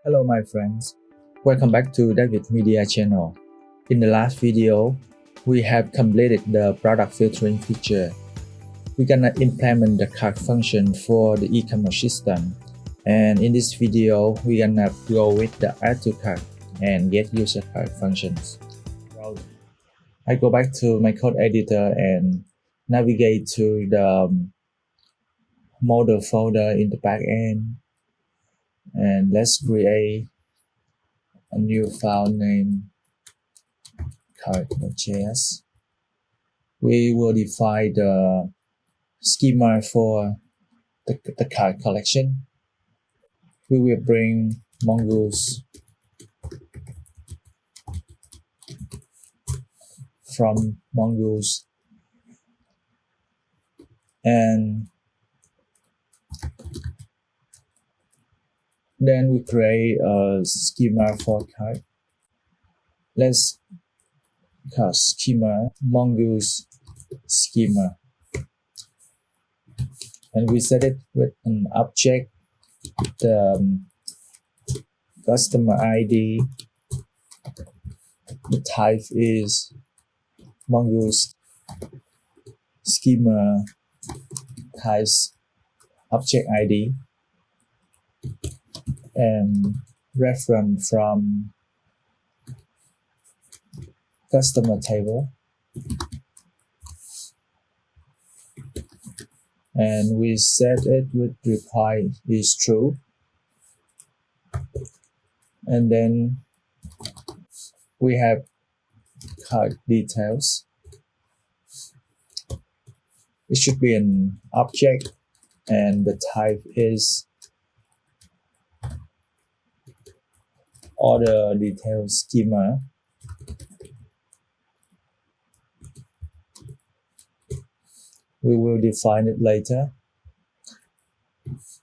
Hello my friends, welcome back to David Media channel. In the last video, we have completed the product filtering feature. We're gonna implement the cart function for the e-commerce system. And in this video, we're gonna go with the add to cart and get user cart functions. I go back to my code editor and navigate to the model folder in the backend. And let's create a new file named cart.js. We will define the schema for the cart collection. We will bring mongoose from mongoose, and then we create a schema for cart. Let's call schema mongoose schema, and we set it with an object, the customer ID. The type is mongoose schema types object ID, and reference from customer table, and we set it with reply is true, and then we have cart details. It should be an object, and the type is order details schema. We will define it later,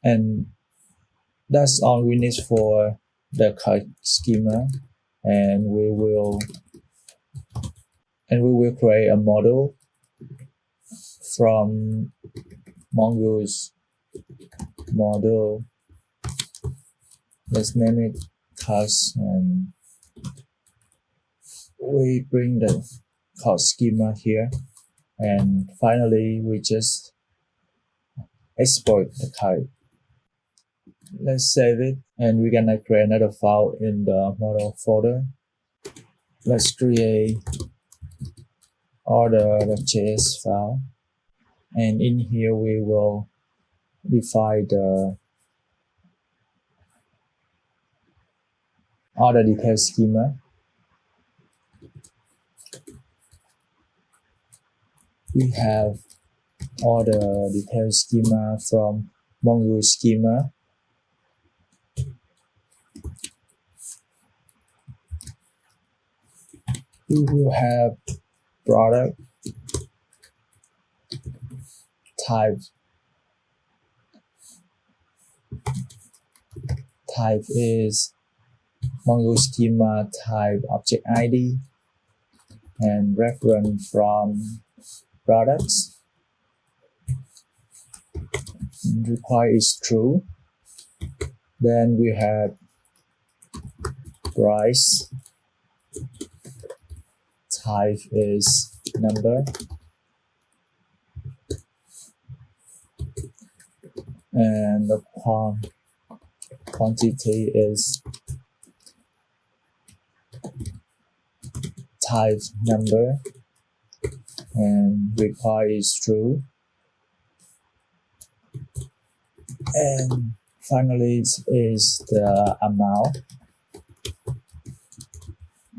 and that's all we need for the cart schema. And we will create a model from mongoose model. Let's name it cart, and we bring the cart schema here, and finally we just export the cart. Let's save it, and we're gonna create another file in the model folder. Let's create order.js file, and in here we will define the order details schema. We have order details schema from mongoose schema. We will have product type is mongoose schema type object ID, and reference from products. Reply is true. Then we have price, type is number, and the quantity is type number, and reply is true. And finally is the amount,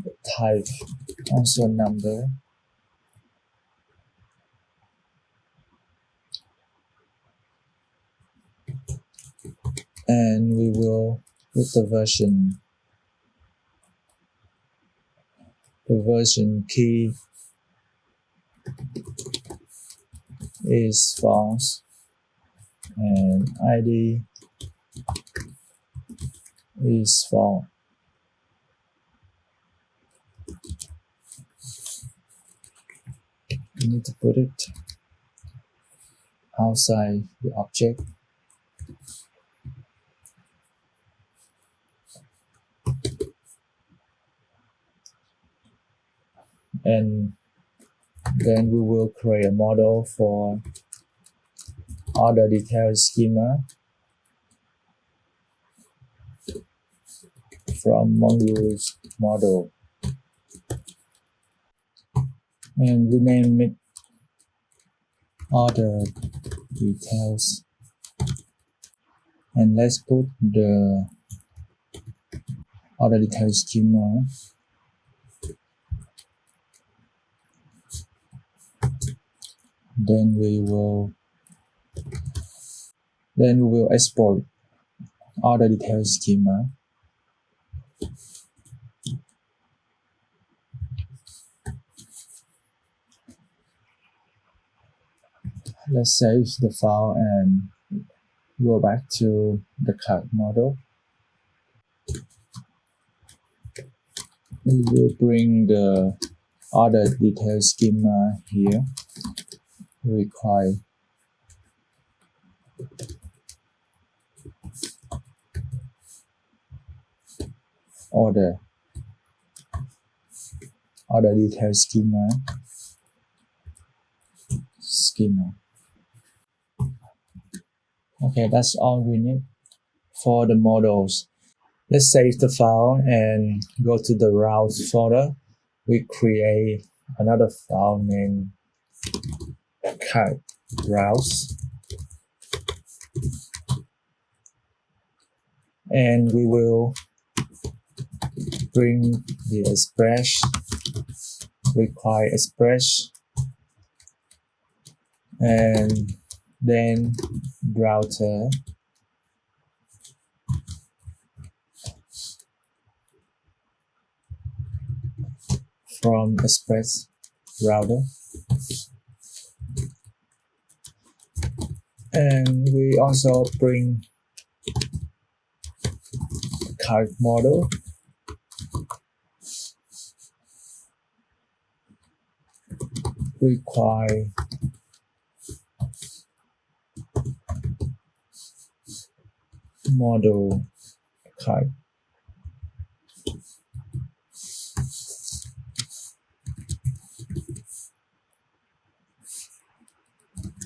the type also number, and we will put the version key is false, and ID is false. We need to put it outside the object. and then we will create a model for order detail schema from mongodb model, and we name it order details, and let's put the order detail schema. Then we will export order detail schema. Let's save the file and go back to the card model. We will bring the order detail schema here. Require order detail schema. Okay, that's all we need for the models. Let's save the file and go to the route folder. We create another file named card routes, and we will bring the express, require express, and then router from express router, and we also bring card model, require model card,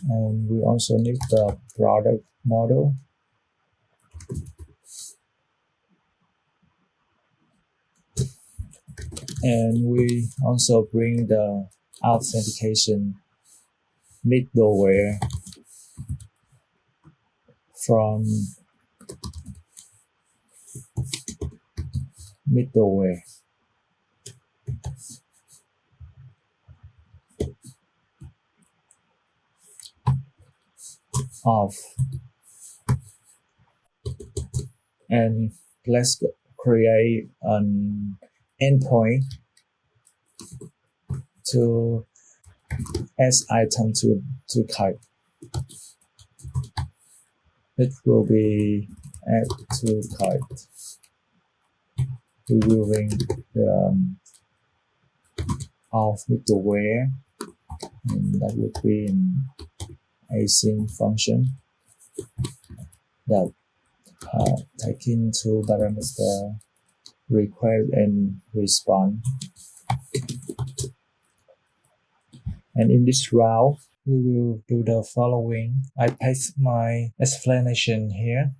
and we also need the product model, and we also bring the authentication middleware from middleware of, and let's create an endpoint to add item to cart. It will be add to cart. We will bring the of middleware, and that will be an async function that take into parameter request and response. And in this route, we will do the following. I paste my explanation here.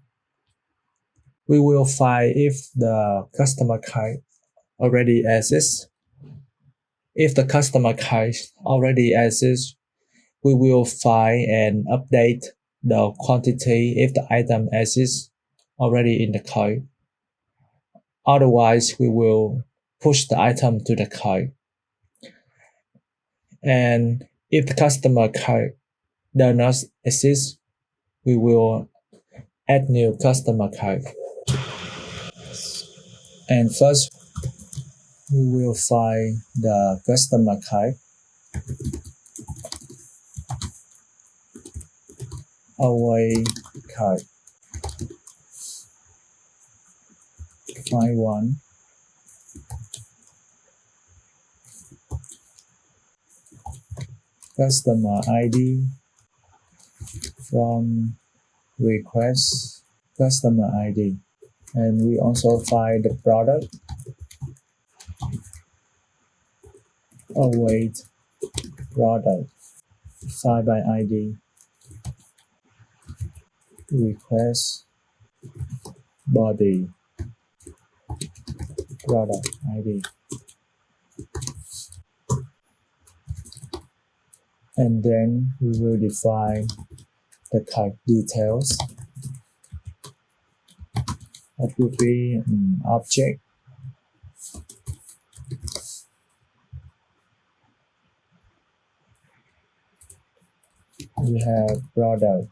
We will find if the customer card already exists. If the customer card already exists, we will find and update the quantity if the item exists already in the cart. Otherwise, we will push the item to the cart. And if the customer cart does not exist, we will add new customer cart. And first, we will find the customer cart, away cart, find one, customer ID from request customer ID, and we also find the product await product file by ID request body product ID, and then we will define the cart details. That will be object we have product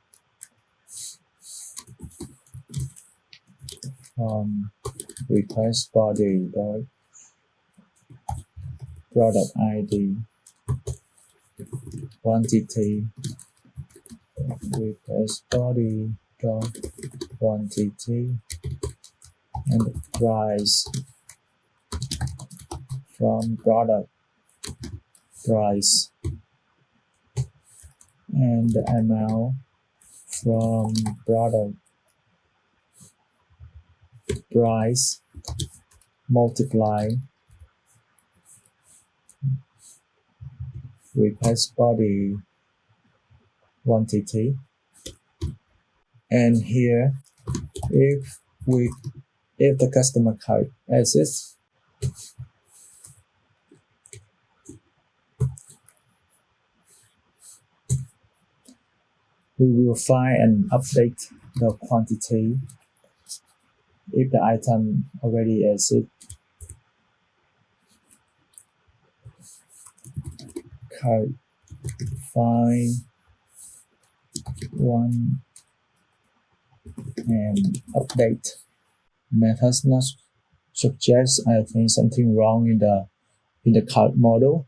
from request body dot product ID quantity request body dot quantity and the price from product price and the amount from product price multiply request body quantity. And here if the customer card exists, we will find and update the quantity. If the item already exists, card find one and update. Methods not suggest I think something wrong in the card model.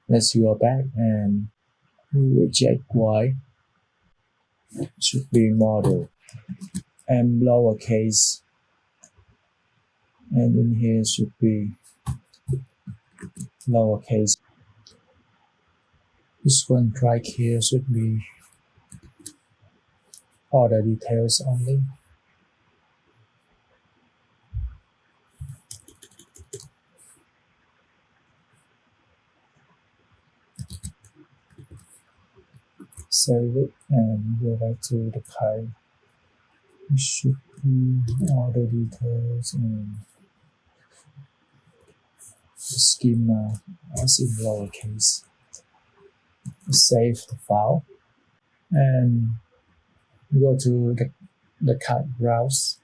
Let's go back and we will check why. Should be model and lowercase, and in here should be lowercase. This one right here should be order details only. Save it and go back to the card. It should be order details and schema as in lowercase. Save the file and go to the card browse.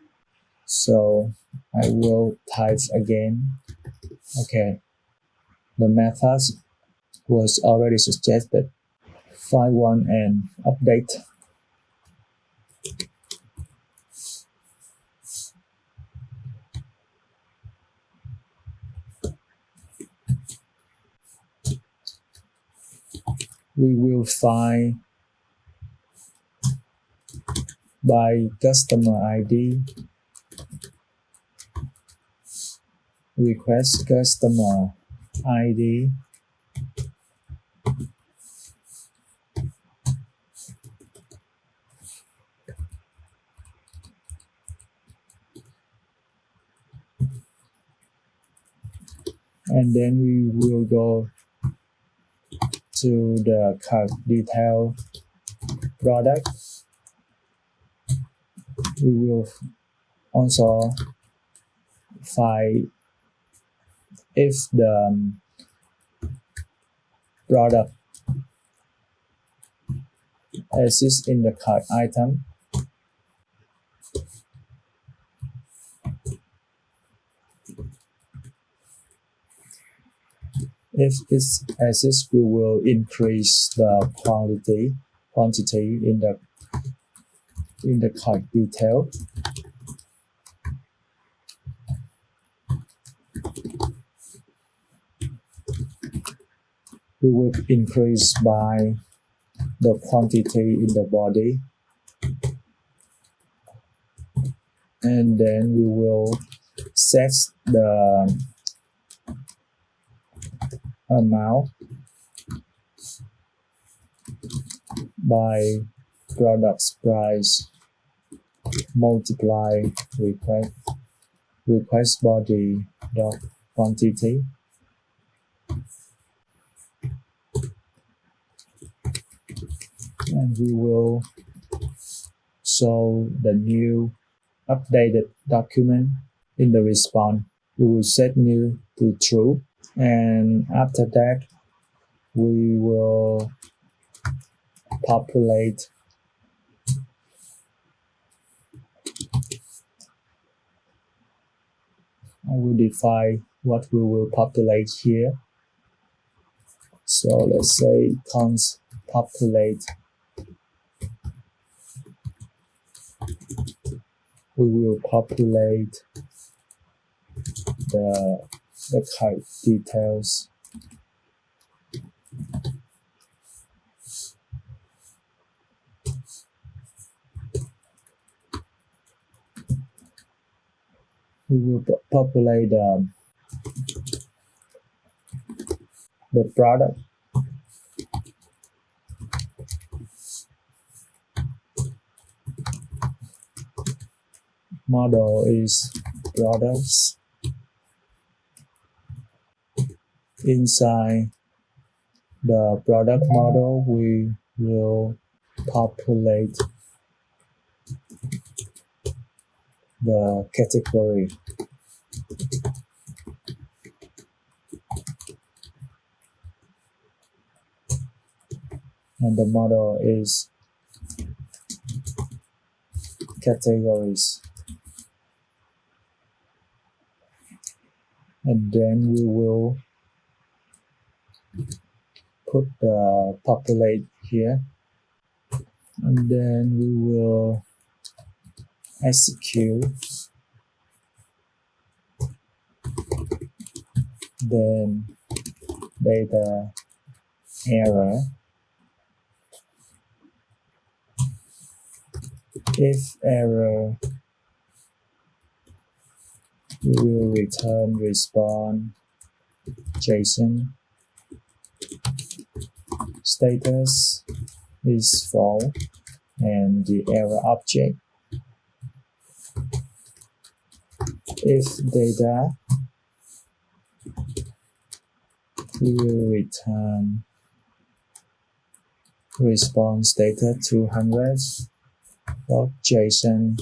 So I will type again. Okay, the methods was already suggested. Find one and update. We will find by customer ID, request customer ID, and then we will go to the card detail product. We will also find if the product exists in the cart item. If it exists, we will increase the quantity in the cart detail. We will increase by the quantity in the body, and then we will set the amount by product's price multiply request body dot quantity, and we will show the new updated document in the response. We will set new to true, and after that we will populate I will define what we will populate here. So let's say const populate. We will populate the card details. We will populate the product. Model is products. Inside the product model, we will populate the category. And the model is categories. And then we will put the populate here, and then we will execute, then data error. If error, we will return response JSON. Status is false, and the error object. If data, we will return response data 200 .json.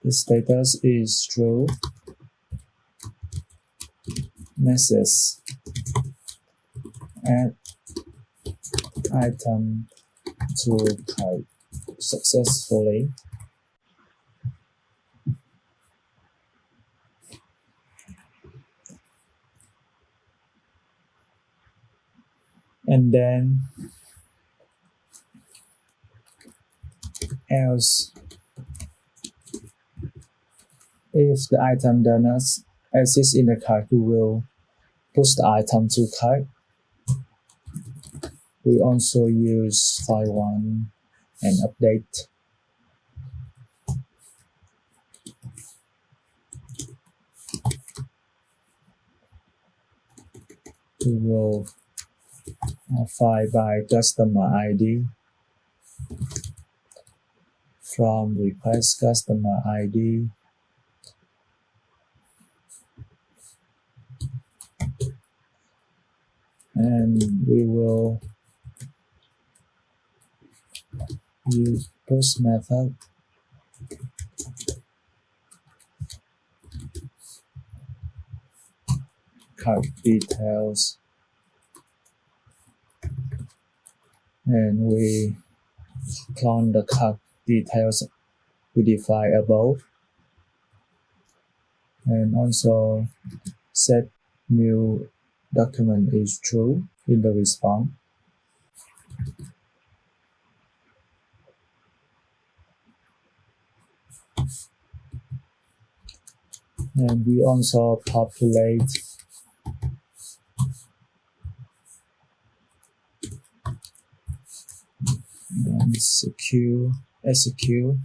The status is true. Message add item to cart successfully. And then else, if the item does not exist in the cart, we will push the item to cart. We also use file one and update. We will find by customer ID from request customer ID. And we will use push method. Cart details. And we clone the cart details we define above. And also set new document is true in the response. And we also populate and execute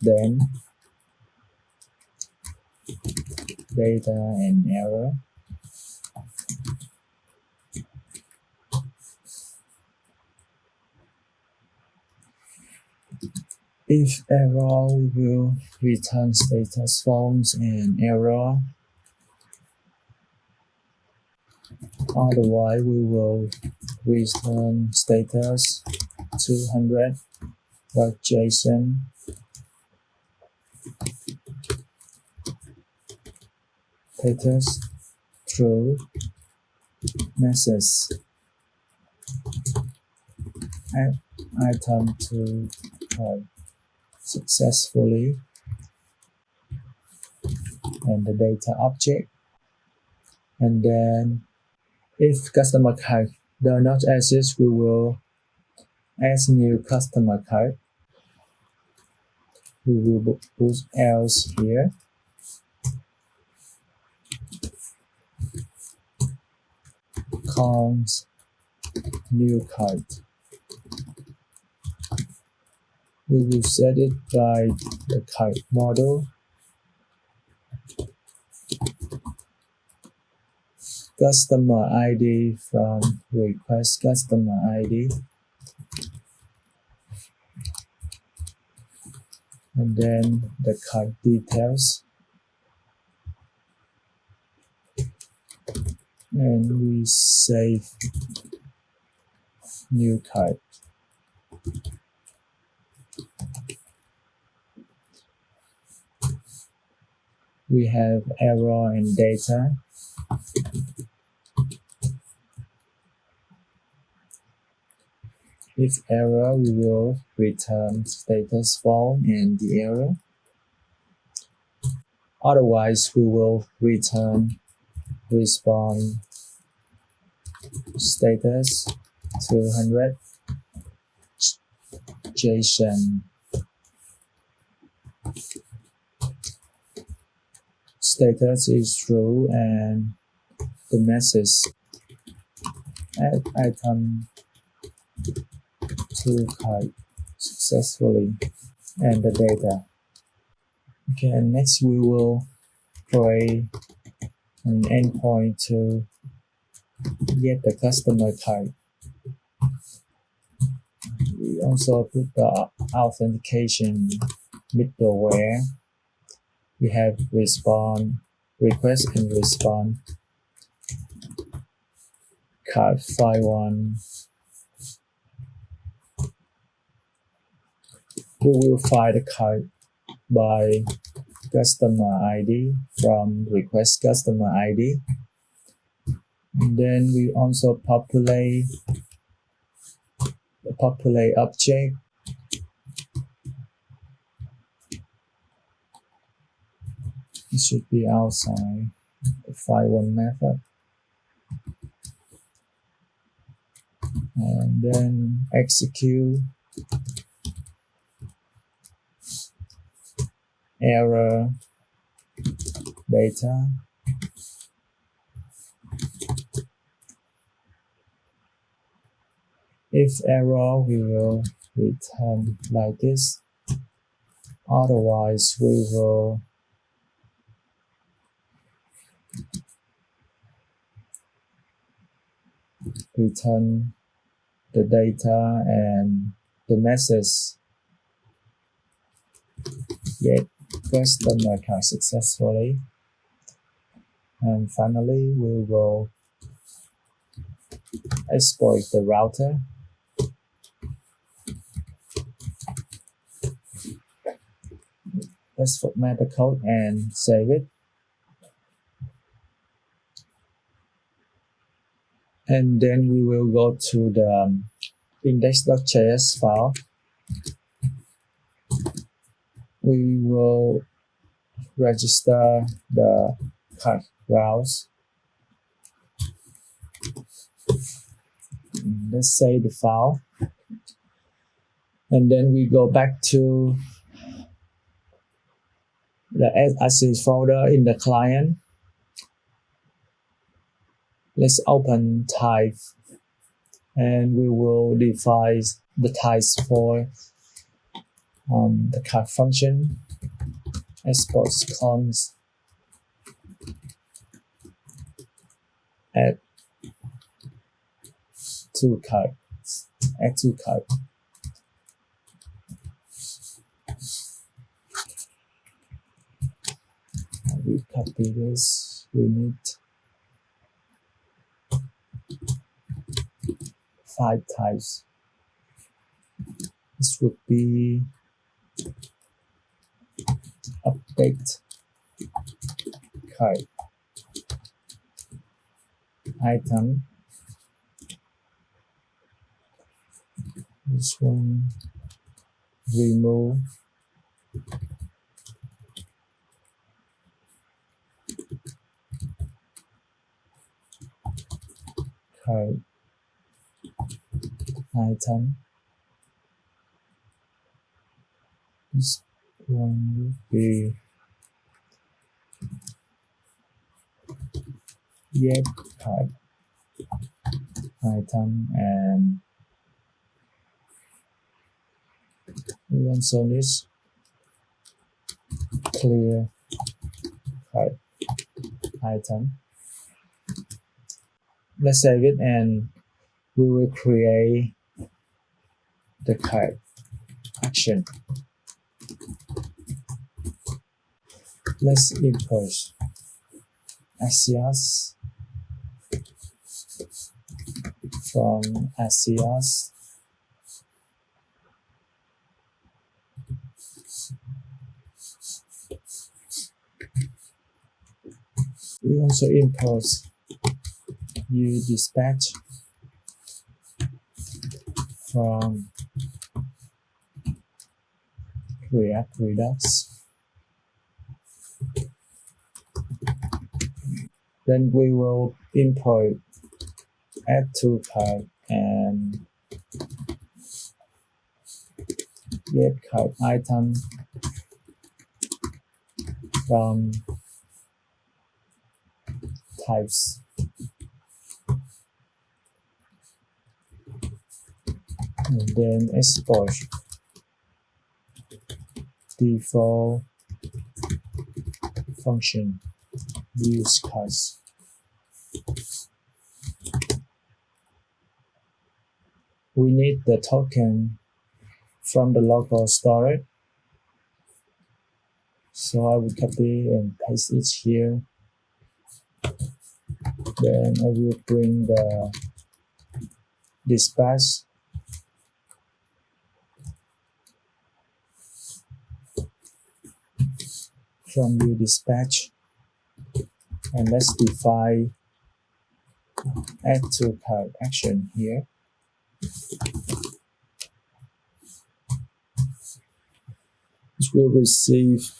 then data and error. If error, we will return status false and error. Otherwise, we will return status 200 dot JSON status true message add item to cart successfully and the data object. And then if customer card does not exist, we will add new customer card. We will put else here. Cons new card. We will set it by the card model. Customer ID from request customer ID. And then the card details. And we save new card. We have error in data. If error, we will return status false and the error. Otherwise, we will return response status 200 JSON status is true and the message add item to cart successfully and the data. Okay, and next we will create an endpoint to get the customer card. We also put the authentication middleware. We have response, request and response, card file 1. We will find the card by customer ID from request customer ID. And then we also populate object. It should be outside the file 1 method. And then execute error data. If error, we will return like this. Otherwise, we will return the data and the message get customer card successfully. And finally, we will exploit the router. Let's format the code and save it. And then we will go to the index.js file. We will register the card routes. Let's save the file. And then we go back to the asset folder in the client. Let's open type and we will define the types for the card function. Export cons add to card. Add to card. We copy this. We need 5 types. This would be update cart, item. This one, remove, cart, item. This one would be get cart, item, and we also need clear cart, item. Let's save it and we will create the cart action. Let's import Axios from Axios. We also import udispatch from React Redux. Then we will import add to cart and get cart item from types. And then export default function use cards. We need the token from the local storage, so I will copy and paste it here. Then I will bring the dispatch from udispatch, and let's define add to cart action here. It will receive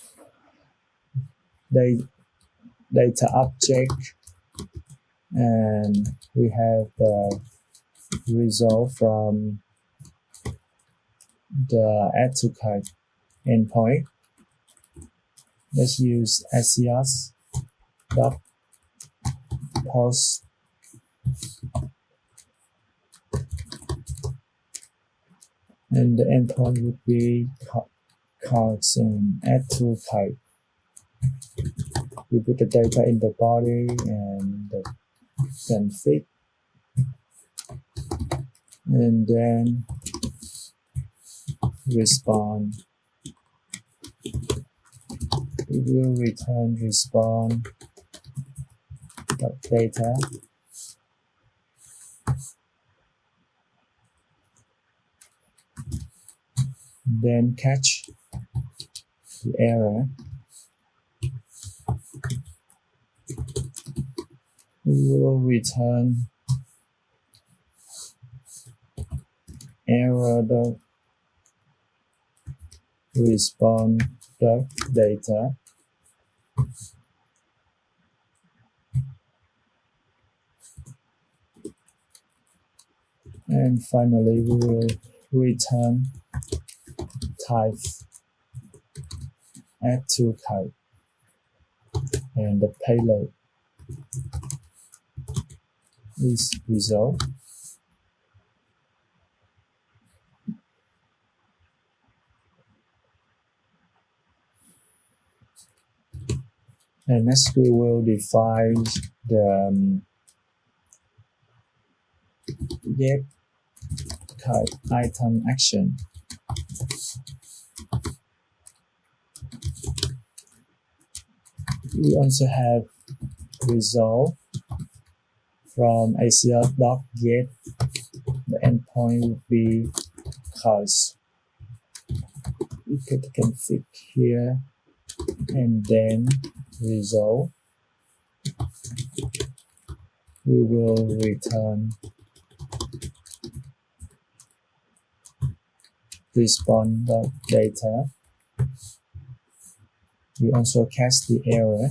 data object, and we have the result from the add to cart endpoint. Let's use Axios dot post and the endpoint would be cards and add to cart. We put the data in the body and the config, and then respond. We will return respond data. Then catch the error. We will return error dot respond dot data. And finally, we will return type add to cart and the payload is result. And next we will define the get cart item action. We also have result from Axios.get the endpoint would be cost. We can config here and then result. We will return response.data. We also catch the error.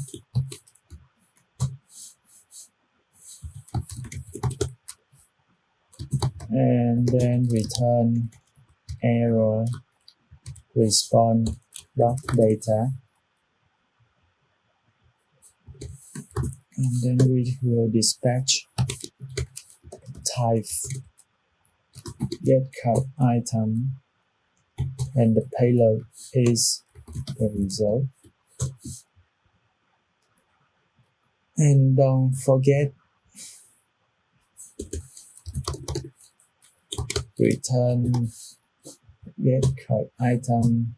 And then return error response.data. And then we will dispatch type get card item, and the payload is the result. And don't forget return get card item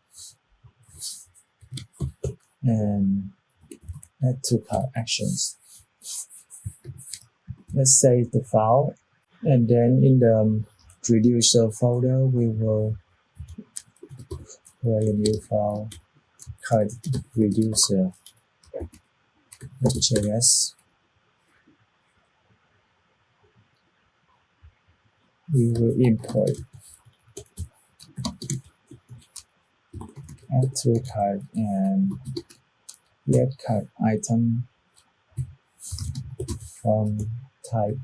and add to cart actions. Let's save the file, and then in the reducer folder we will create a new file called reducer.js. We will import add to cart and get cart item from type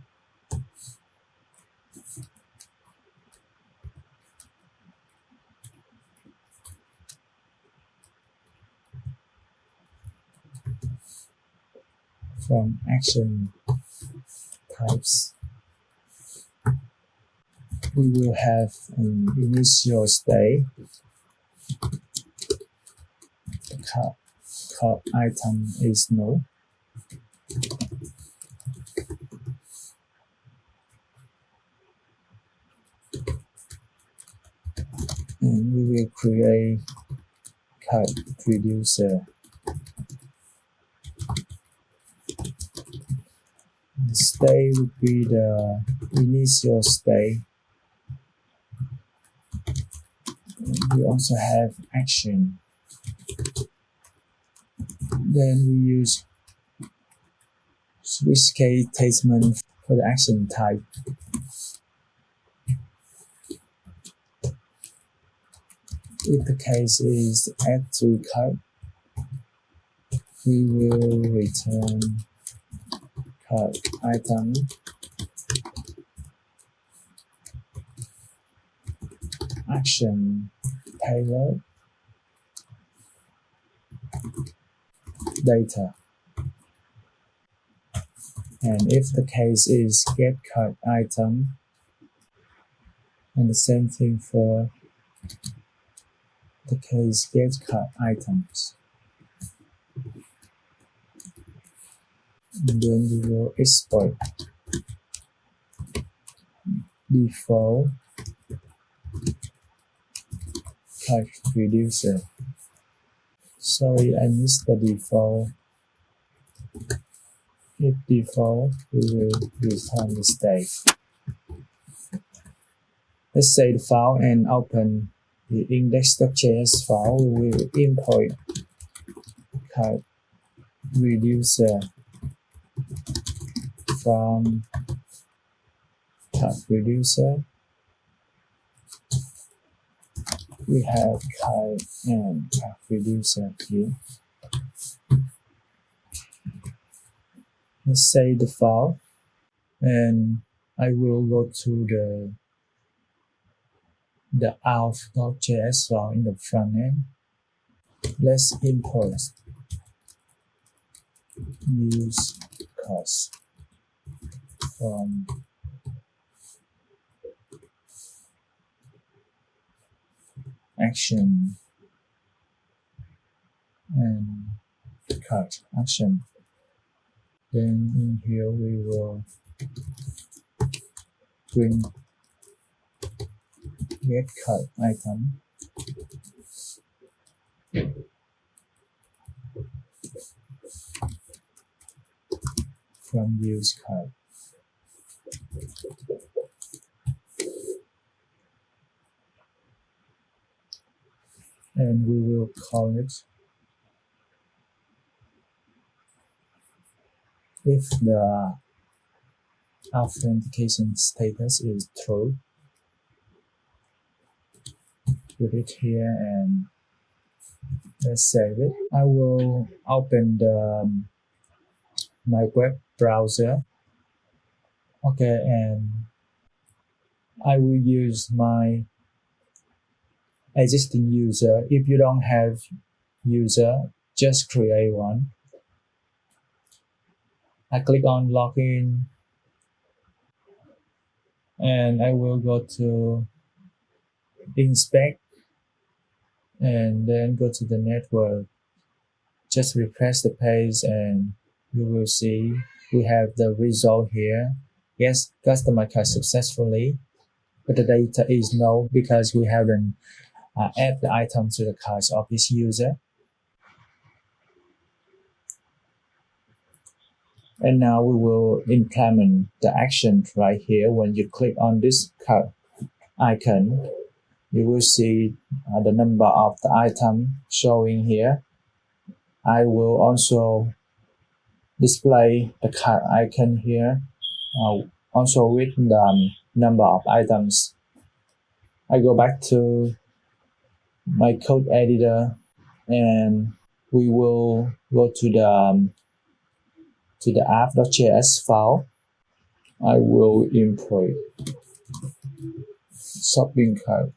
from action types. We will have an initial state. The cart item is null. And we will create cart reducer. The state would be the initial state. We also have action. Then we use switch case statement for the action type. If the case is add to cart, we will return cart item action payload data. And if the case is get cart item, and the same thing for the case get cart items. And then we will export default cart reducer. Sorry, I missed the default. If default, we will return the state. Let's save the file and open the index.js file. We will import cart reducer from cart reducer. We have cart and cart reducer here. Let's save the file, and I will go to the out.js file in the front end. Let's import use cost from action and cart action. Then in here we will bring get cart item from use cart. and we will call it if the authentication status is true. Put it here and let's save it. I will open my web browser. Okay, and I will use my existing user. If you don't have user, just create one. I click on login and I will go to inspect and then go to the network. Just refresh the page and you will see we have the result here. Yes, customer card successfully, but the data is no because we haven't add the item to the cart of this user. And now we will implement the action right here. When you click on this card icon, you will see the number of the item showing here. I will also display the card icon here, also with the number of items. I go back to my code editor and we will go to the app.js file. I will import shopping cart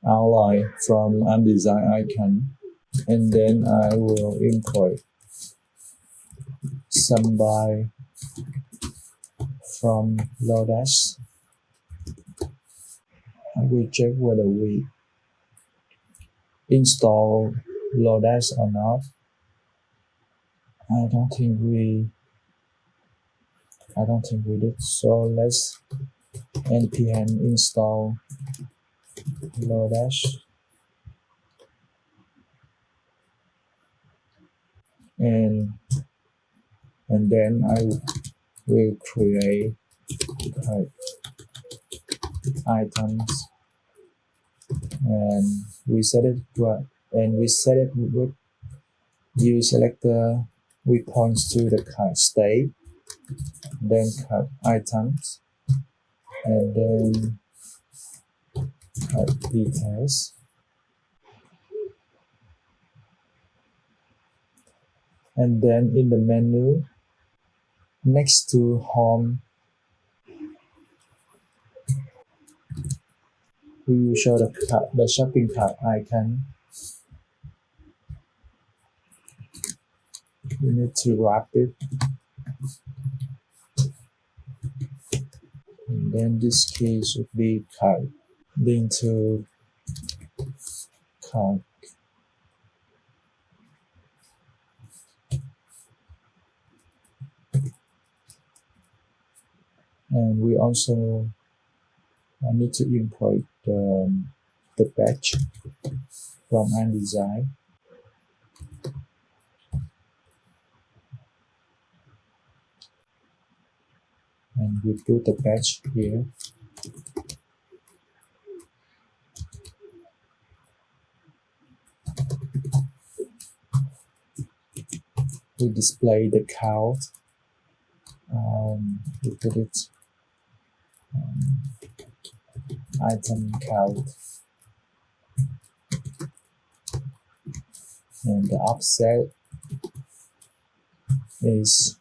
outline from undesign icon, and then I will import some buy from nodejs. I will check whether we install nodejs or not. I don't think we did. So let's npm install nodejs and then I will create items and we set it with view selector. We point to the cart state, then cart items, and then cart details. And then in the menu next to home, we will show the shopping cart icon. We need to wrap it. And then this key should be cart. Link to cart. And we also need to import the batch from undesign. And we put the batch here. We display the count. We put it item count, and the offset is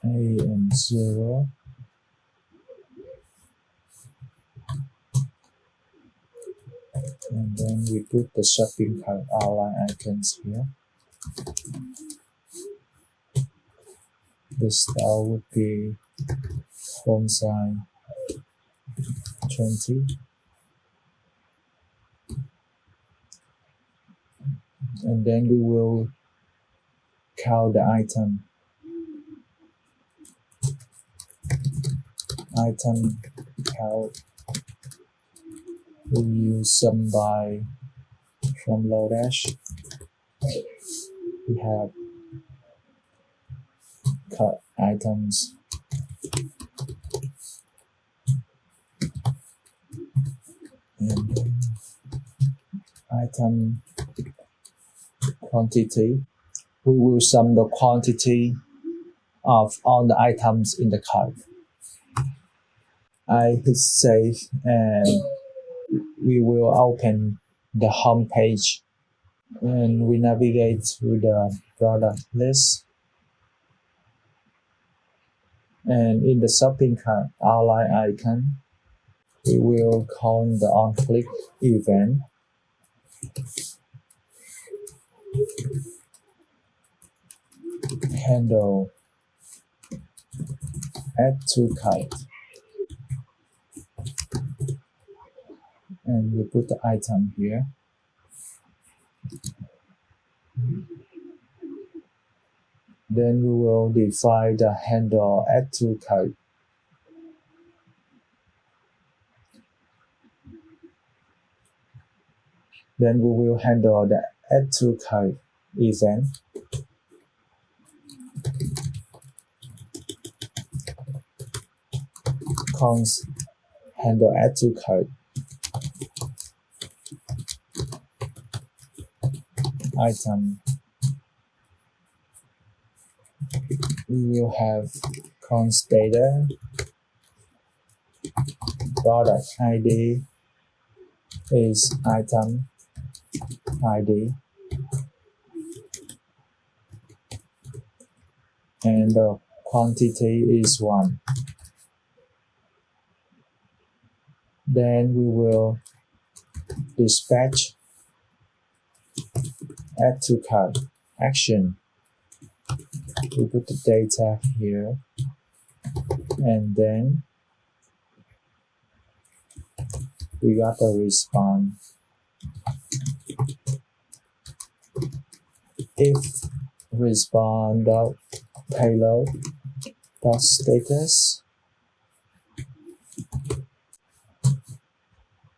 a and 0. And then we put the shopping cart outline icons here. The style would be font size 20. And then we will count the item. Item count. We use some by from nodejs. We have cut items. And item quantity. We will sum the quantity of all the items in the cart. I hit save and we will open the home page and we navigate through the product list. And in the shopping cart outline icon, we will call the on-click event. Handle add to cart. And we put the item here. Then we will define the handle add to cart. Then we will handle the add to cart event. Const handle add to cart. Item. We will have const data, product ID is item ID, and the quantity is 1. Then we will dispatch add to cart action. We put the data here and then we got a response. If response.payload.status,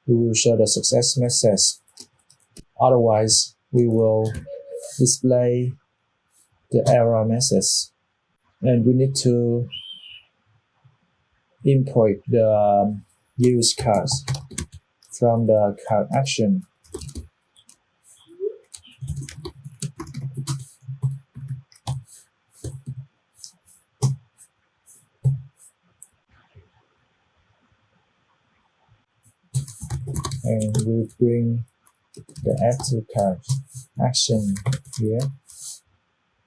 we will show the success message. Otherwise, we will display the error message. And we need to import the use cards from the cart action. And we bring the add to cart action here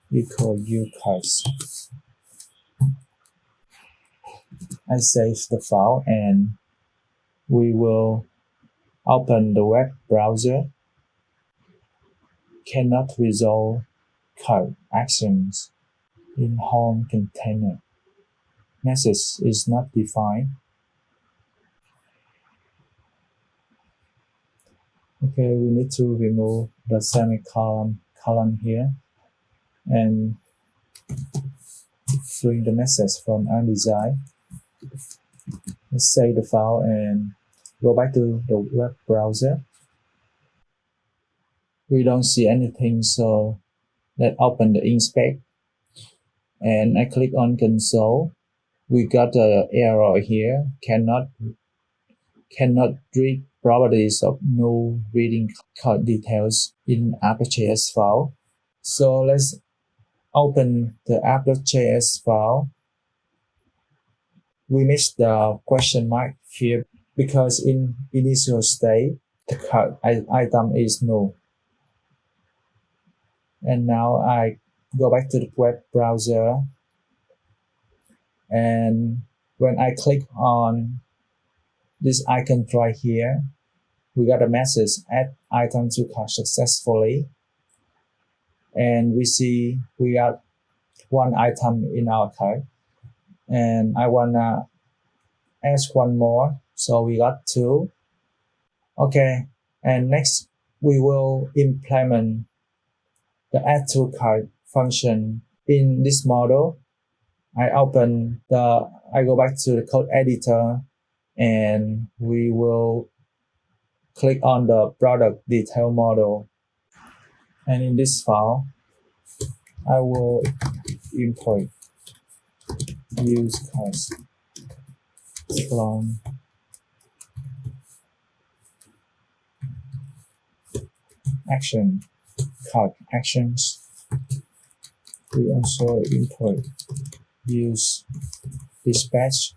equal use cards. I save the file and we will open the web browser. Cannot resolve cart actions in home container. Message is not defined. Okay, we need to remove the semicolon here and bring the message from undesign. Let's save the file and go back to the web browser. We don't see anything, so let's open the inspect. And I click on console. We got an error here. Cannot read properties of no reading card details in app.js file. So let's open the app.js file. We missed the question mark here because in initial state, the card item is null. And now I go back to the web browser. And when I click on this icon right here, we got a message, add item to cart successfully. And we see we got one item in our cart. And I wanna add one more, so we got 2. Okay, and next we will implement the add to cart function in this model. I go back to the code editor and we will click on the product detail model. And in this file, I will import use cards from action, cart actions. We also import use dispatch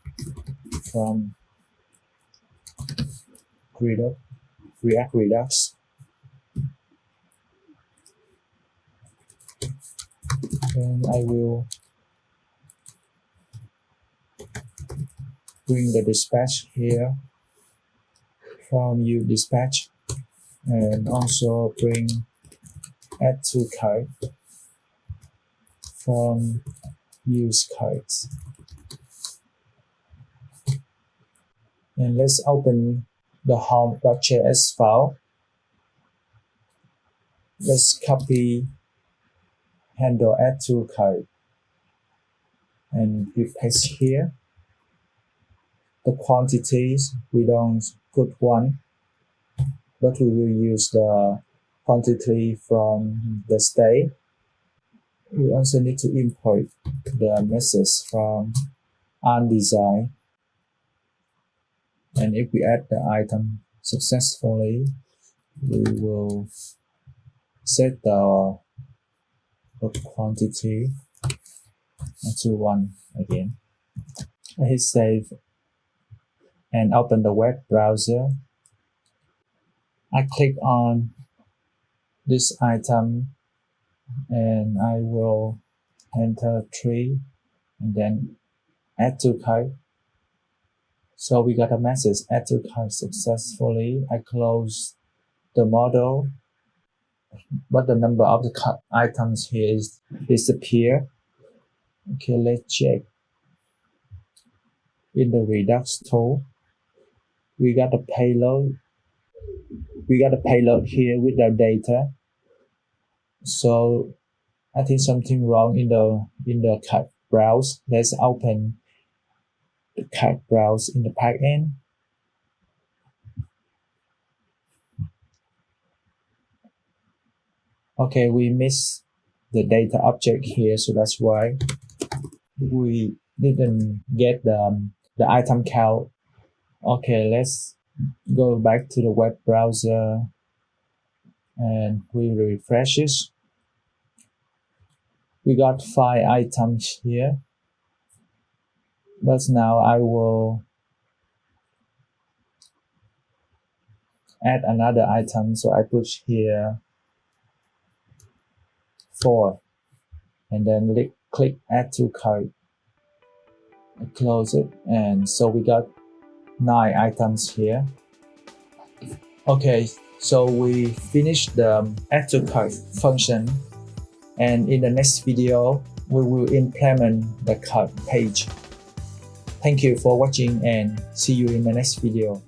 from React Redux. Then I will bring the dispatch here from use dispatch, and also bring add to cart from use carts. And let's open the home.js file. Let's copy handle add to cart and we paste here. The quantities, we don't put one, but we will use the quantity from the state. We also need to import the message from undesign. And if we add the item successfully, we will set the quantity to 1 again. I hit save and open the web browser. I click on this item and I will enter 3 and then add to cart. So we got a message add to cart successfully. I close the model, but the number of the cart items here is disappear. Okay, let's check. In the Redux tool, we got a payload. We got a payload here with the data. So I think something wrong in the cart browse. Let's open the cart browse in the backend. Okay, we missed the data object here, so that's why we didn't get the item count. Okay, let's go back to the web browser and we refresh it. We got 5 items here, but now I will add another item, so I put here 4 and then click add to cart. I close it, and so we got 9 items here. Okay, so we finished the add to cart function, and in the next video we will implement the cart page. Thank you for watching and see you in the next video.